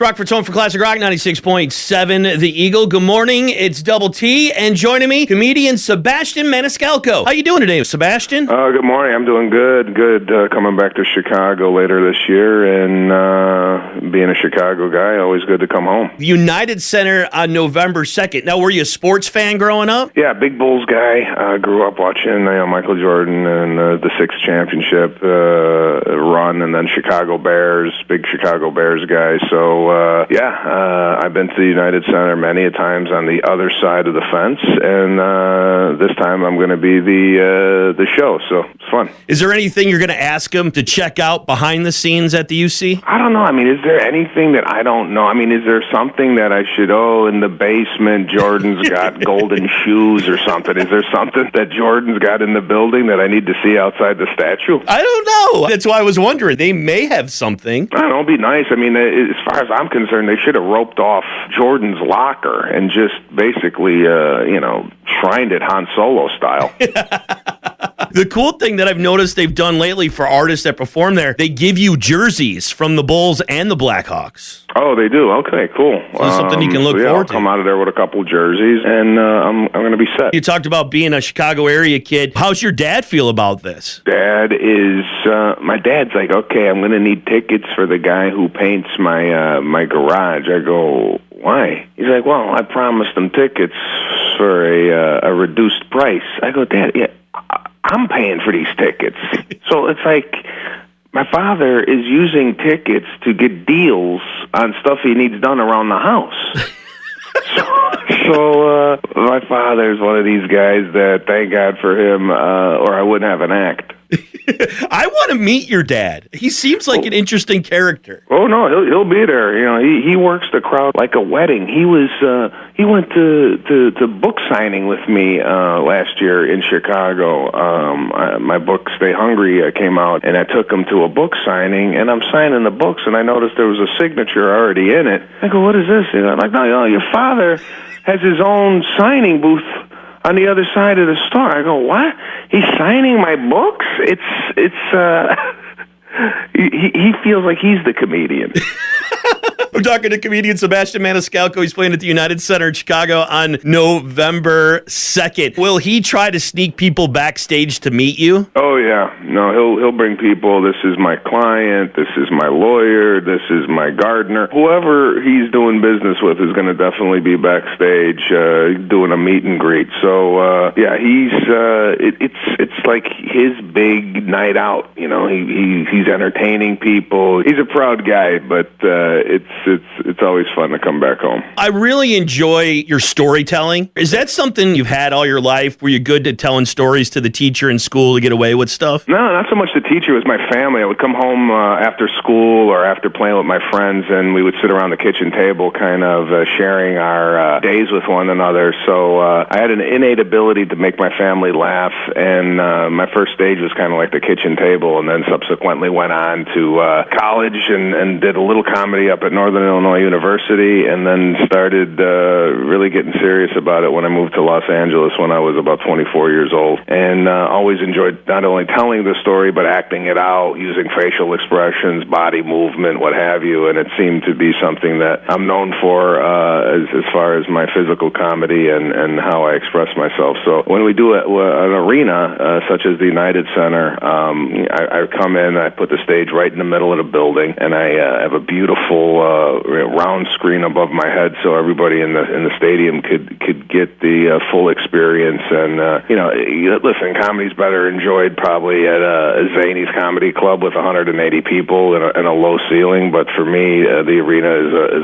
Rockford's home for classic rock, 96.7 The Eagle. Good morning, it's Double T, and joining me, comedian Sebastian Maniscalco. How you doing today, Sebastian? Good morning. I'm doing good. Coming back to Chicago later this year, and being a Chicago guy, always good to come home. The United Center on November 2nd. Now, were you a sports fan growing up? Yeah, big Bulls guy. Grew up watching Michael Jordan and the sixth championship run, and then Chicago Bears, big Chicago Bears guy. So, I've been to the United Center many a times on the other side of the fence, and this time I'm going to be the show, so it's fun. Is there anything you're going to ask them to check out behind the scenes at the UC? I don't know. I mean, is there anything that I don't know? I mean, is there something that I should, in the basement, Jordan's got golden shoes or something? Is there something that Jordan's got in the building that I need to see outside the statue? I don't know. That's why I was wondering. They may have something. I don't know. It'd be nice. I mean, as far as I'm concerned, they should have roped off Jordan's locker and just basically, shrined it Han Solo style. The cool thing that I've noticed they've done lately for artists that perform there, they give you jerseys from the Bulls and the Blackhawks. Oh, they do? Okay, cool. So that's something you can look forward to. I'll come out of there with a couple jerseys, and I'm going to be set. You talked about being a Chicago area kid. How's your dad feel about this? My dad's like, okay, I'm going to need tickets for the guy who paints my garage. I go, why? He's like, well, I promised him tickets for a reduced price. I go, Dad, yeah, I'm paying for these tickets. So it's like my father is using tickets to get deals on stuff he needs done around the house. So my father's one of these guys that, thank God for him, or I wouldn't have an act. I want to meet your dad. He seems like an interesting character. Oh no, he'll be there. You know, he works the crowd like a wedding. He went to book signing with me last year in Chicago. My book Stay Hungry came out, and I took him to a book signing, and I'm signing the books, and I noticed there was a signature already in it. I go, what is this? And I'm like, no, your father has his own signing booth on the other side of the store. I go, what? He's signing my books? He feels like he's the comedian. We're talking to comedian Sebastian Maniscalco. He's playing at the United Center in Chicago on November 2nd. Will he try to sneak people backstage to meet you? Oh, yeah. No, he'll bring people. This is my client. This is my lawyer. This is my gardener. Whoever he's doing business with is going to definitely be backstage doing a meet and greet. So, it's like his big night out. You know, he's entertaining people. He's a proud guy, but it's always fun to come back home. I really enjoy your storytelling. Is that something you've had all your life? Were you good at telling stories to the teacher in school to get away with stuff? No, not so much the teacher. It was my family. I would come home after school or after playing with my friends, and we would sit around the kitchen table kind of sharing our days with one another. So I had an innate ability to make my family laugh, and my first stage was kind of like the kitchen table, and then subsequently went on to college and did a little comedy up at Northern Illinois University, and then started really getting serious about it when I moved to Los Angeles when I was about 24 years old, and always enjoyed not only telling the story but acting it out, using facial expressions, body movement, what have you, and it seemed to be something that I'm known for as far as my physical comedy and how I express myself. So when we do an arena such as the United Center, I come in, I put the stage right in the middle of the building, and I have a beautiful round screen above my head, so everybody in the stadium could get the full experience. And listen, comedy's better enjoyed probably at a Zany's Comedy Club with 180 people and a low ceiling. But for me, the arena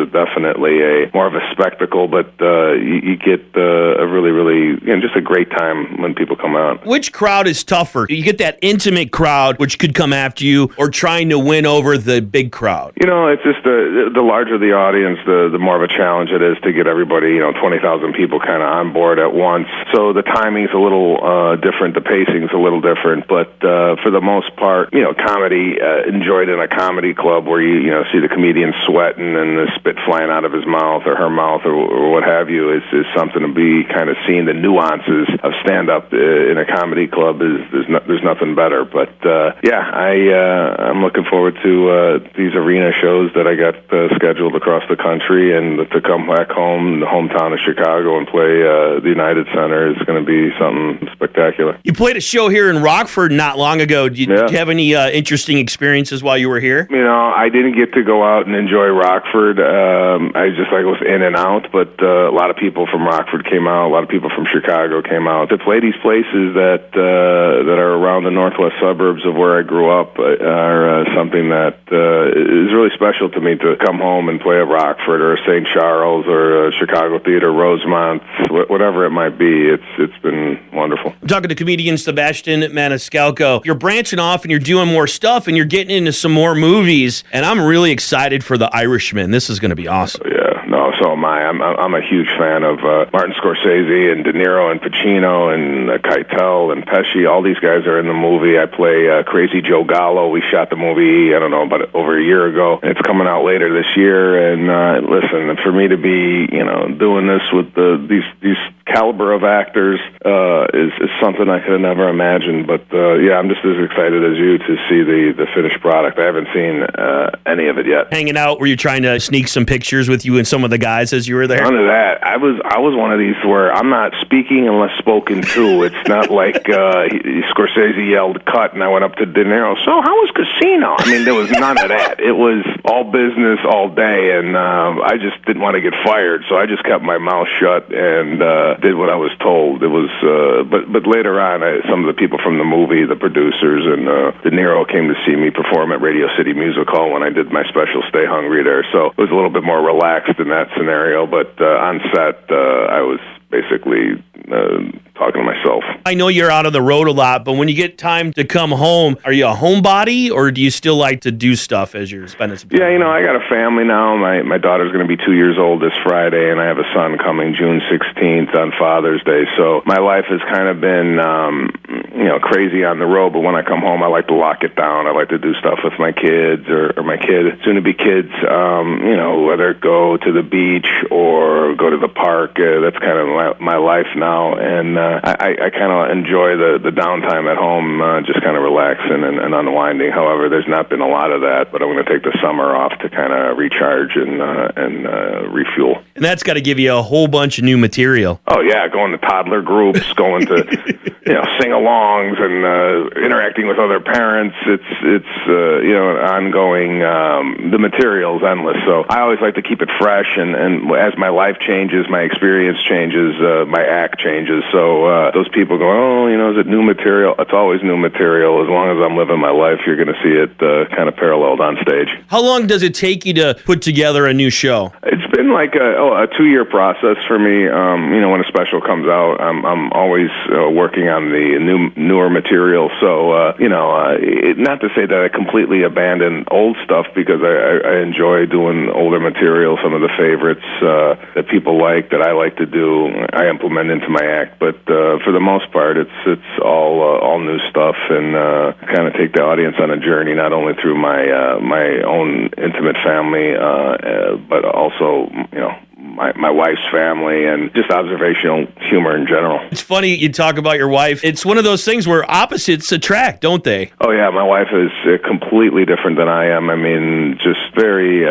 is definitely more of a spectacle. But you get a really just a great time when people come out. Which crowd is tougher? You get that intimate crowd, which could come after you, or trying to win over the big crowd? You know, it's just the larger the audience, the more of a challenge it is to get everybody, 20,000 people kind of on board at once. So the timing's a little different, the pacing's a little different, but for the most part, comedy enjoyed in a comedy club where you see the comedian sweating and the spit flying out of his mouth or her mouth or what have you is something to be kind of seeing the nuances of stand-up in a comedy club. There's nothing better. But I'm looking forward to these arena shows that I got scheduled across the country, and to come back home, the hometown of Chicago, and play the United Center is going to be something spectacular. You played a show here in Rockford not long ago. Did you have any interesting experiences while you were here? You know, I didn't get to go out and enjoy Rockford. I just was in and out, but a lot of people from Rockford came out. A lot of people from Chicago came out to play these places that are around the northwest suburbs of where I grew up. Are something that is really special to me, to come home and play at Rockford or St. Charles or Chicago Theater, Rosemont, whatever it might be. It's been wonderful. I'm talking to comedian Sebastian Maniscalco. You're branching off and you're doing more stuff and you're getting into some more movies, and I'm really excited for The Irishman. This is going to be awesome. Yeah, no, so am I. I'm a huge fan of Martin Scorsese and De Niro and Pacino and Keitel and Pesci. All these guys are in the movie. I play Crazy Joe Gallo. We shot the movie, I don't know, about over a year ago. It's coming out later this year. And listen, for me to be, doing this with these caliber of actors is something I could have never imagined. But yeah, I'm just as excited as you to see the finished product. I haven't seen any of it yet. Hanging out, were you trying to sneak some pictures with you and some of the guys as you were there? None of that. I was one of these where I'm not speaking unless spoken to. It's not like Scorsese yelled cut and I went up to De Niro, so how was Casino? I mean, there was none of that. It was all business all day, and I just didn't want to get fired, so I just kept my mouth shut and did what I was told. It was, but later on, some of the people from the movie, the producers, and De Niro came to see me perform at Radio City Music Hall when I did my special Stay Hungry there, so it was a little bit more relaxed in that scenario, but on set, I was basically talking to myself. I know you're out on the road a lot, but when you get time to come home, are you a homebody, or do you still like to do stuff as you're spending some time? Yeah, I got a family now. My daughter's going to be 2 years old this Friday, and I have a son coming June 16th on Father's Day. So my life has kind of been, crazy on the road, but when I come home, I like to lock it down. I like to do stuff with my kids or my kid, soon-to-be kids, whether go to the beach or go to the park. That's kind of my life now, and I kind of enjoy the downtime at home, just kind of relaxing and unwinding. However, there's not been a lot of that, but I'm going to take the summer off to kind of recharge and refuel. And that's got to give you a whole bunch of new material. Oh, yeah, going to toddler groups, going to sing-alongs and interacting with other parents. It's ongoing. The material's endless, so I always like to keep it fresh, and as my life changes, my experience changes, my act changes. So those people go, is it new material? It's always new material. As long as I'm living my life, you're going to see it kind of paralleled on stage. How long does it take you to put together a new show? It's been like a 2-year process for me. When a special comes out, I'm always working on the newer material. So, not to say that I completely abandon old stuff, because I enjoy doing older material. Some of the favorites that people like, that I like to do, I implement into my act. But for the most part, it's all new stuff, and kind of take the audience on a journey, not only through my own intimate family, but also my wife's family, and just observational humor in general. It's funny you talk about your wife. It's one of those things where opposites attract, don't they? Oh, yeah. My wife is completely different than I am. I mean, just very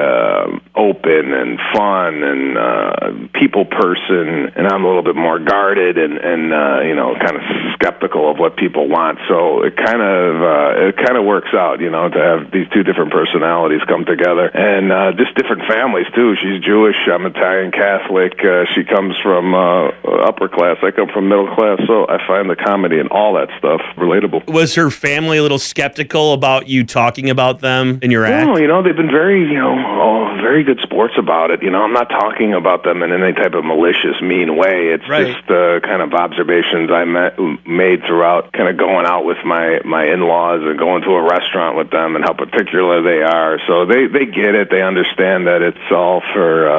open and fun and people person, and I'm a little bit more guarded and kind of skeptical of what people want. So it kind of works out, to have these two different personalities come together, and just different families too. She's Jewish, I'm Italian Catholic. She comes from upper class. I come from middle class, so I find the comedy and all that stuff relatable. Was her family a little skeptical about you talking about them in your act? No, they've been very, very good sports about it. I'm not talking about them in any type of malicious, mean way. It's just kind of observations I made throughout kind of going out with my in-laws and going to a restaurant with them, and how particular they are. So they get it. They understand that it's all for,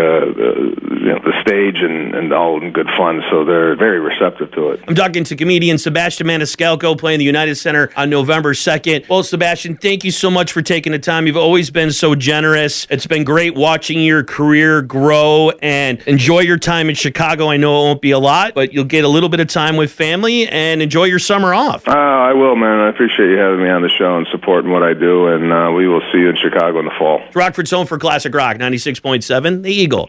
the stage and all in good fun. So they're very receptive to it. I'm talking to comedian Sebastian Maniscalco, playing the United Center on November 2nd. Well, Sebastian, thank you so much for taking the time. You've always been so generous. It's It's been great watching your career grow, and enjoy your time in Chicago. I know it won't be a lot, but you'll get a little bit of time with family, and enjoy your summer off. I will, man. I appreciate you having me on the show and supporting what I do, and we will see you in Chicago in the fall. Rockford's home for classic rock, 96.7, The Eagle.